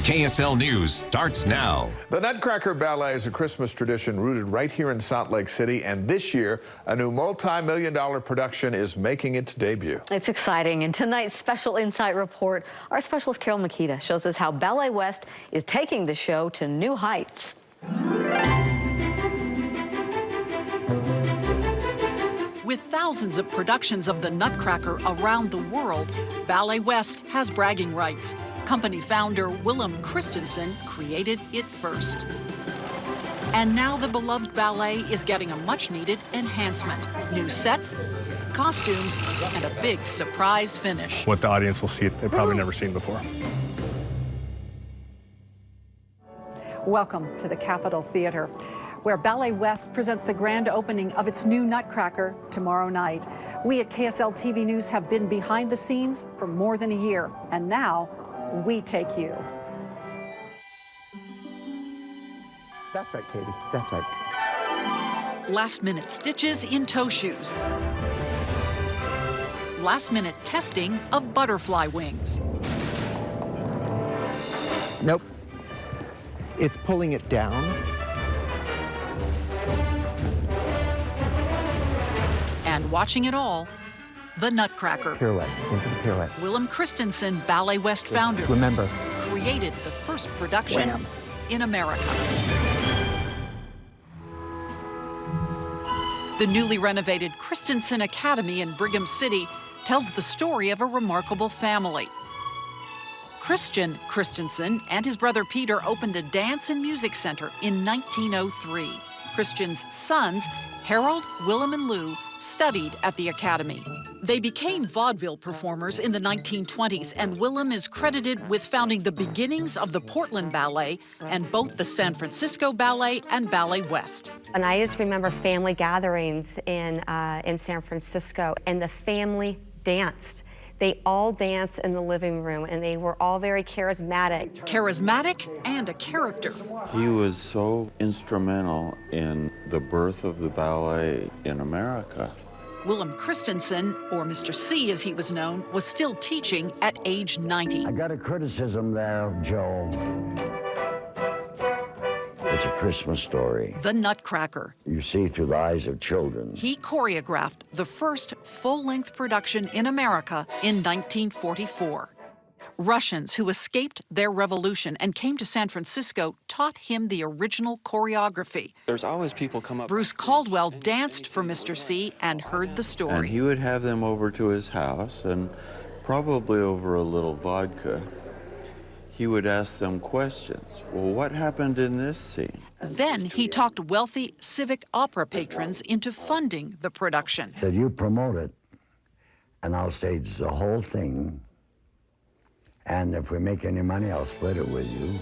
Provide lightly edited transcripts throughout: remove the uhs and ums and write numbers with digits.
KSL News starts now. The Nutcracker Ballet is a Christmas tradition rooted right here in Salt Lake City, and this year, a new multi-million-dollar production is making its debut. It's exciting. In tonight's Special Insight Report, our specialist Carol Makita shows us how Ballet West is taking the show to new heights. With thousands of productions of the Nutcracker around the world, Ballet West has bragging rights. Company founder Willem Christensen created it first. And now the beloved ballet is getting a much-needed enhancement. New sets, costumes, and a big surprise finish. What the audience will see, they've probably never seen before. Welcome to the Capitol Theater, where Ballet West presents the grand opening of its new Nutcracker tomorrow night. We at KSL-TV News have been behind the scenes for more than a year, and now we take you. That's right, Katie. That's right. Last-minute stitches in toe shoes. Last-minute testing of butterfly wings. Nope. It's pulling it down. And watching it all, the Nutcracker. Pirouette, into the pirouette. Willem Christensen, Ballet West founder, Remember, created the first production wham, in America. The newly renovated Christensen Academy in Brigham City tells the story of a remarkable family. Christian Christensen and his brother Peter opened a dance and music center in 1903. Christian's sons, Harold, Willem, and Lou, studied at the academy. They became vaudeville performers in the 1920s, and Willem is credited with founding the beginnings of the Portland Ballet and both the San Francisco Ballet and Ballet West. And I just remember family gatherings in San Francisco, and the family danced. They all danced in the living room, and they were all very charismatic. Charismatic and a character. He was so instrumental in the birth of the ballet in America. Willem Christensen, or Mr. C as he was known, was still teaching at age 90. I got a criticism there, Joe. It's a Christmas story. The Nutcracker. You see through the eyes of children. He choreographed the first full-length production in America in 1944. Russians who escaped their revolution and came to San Francisco taught him the original choreography. There's always people come up. Bruce Caldwell danced for Mr. C and heard the story. And he would have them over to his house, and probably over a little vodka, he would ask them questions. Well, what happened in this scene? Then he talked wealthy civic opera patrons into funding the production. He said, you promote it, and I'll stage the whole thing. And if we make any money, I'll split it with you.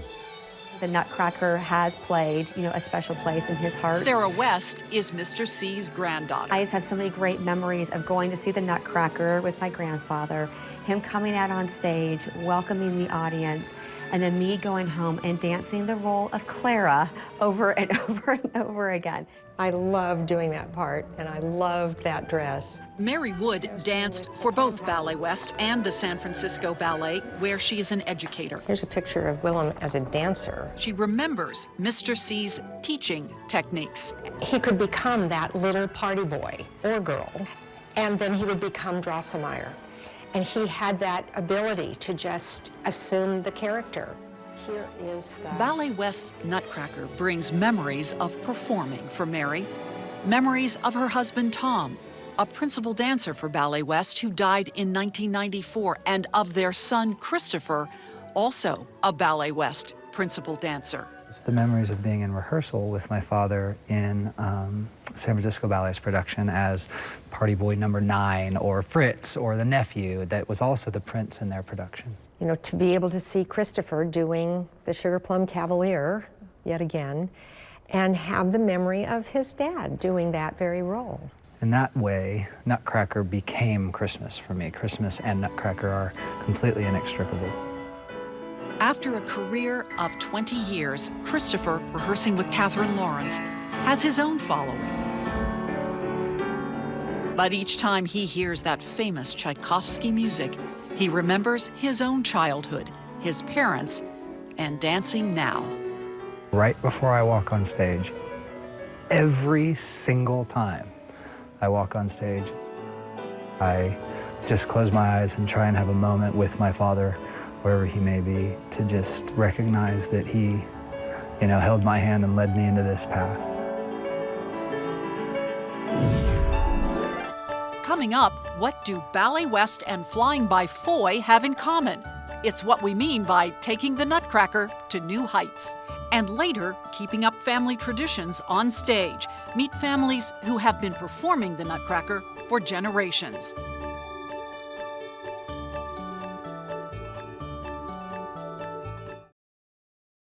The Nutcracker has played, a special place in his heart. Sarah West is Mr. C's granddaughter. I just have so many great memories of going to see the Nutcracker with my grandfather, him coming out on stage, welcoming the audience, and then me going home and dancing the role of Clara over and over and over again. I loved doing that part, and I loved that dress. Mary Wood danced for both Ballet West and the San Francisco Ballet, where she is an educator. Here's a picture of Willem as a dancer. She remembers Mr. C's teaching techniques. He could become that little party boy or girl, and then he would become Drosselmeyer. And he had that ability to just assume the character. Here is the... Ballet West's Nutcracker brings memories of performing for Mary, memories of her husband Tom, a principal dancer for Ballet West who died in 1994, and of their son Christopher, also a Ballet West principal dancer. It's the memories of being in rehearsal with my father in San Francisco Ballet's production as Party Boy Number 9 or Fritz or the nephew that was also the prince in their production. To be able to see Christopher doing the Sugar Plum Cavalier yet again and have the memory of his dad doing that very role. In that way, Nutcracker became Christmas for me. Christmas and Nutcracker are completely inextricable. After a career of 20 years, Christopher, rehearsing with Catherine Lawrence, has his own following. But each time he hears that famous Tchaikovsky music, he remembers his own childhood, his parents, and dancing now. Right before I walk on stage, every single time I walk on stage, I just close my eyes and try and have a moment with my father, wherever he may be, to just recognize that he, held my hand and led me into this path. Coming up, what do Ballet West and Flying by Foy have in common? It's what we mean by taking the Nutcracker to new heights. And later, keeping up family traditions on stage. Meet families who have been performing the Nutcracker for generations.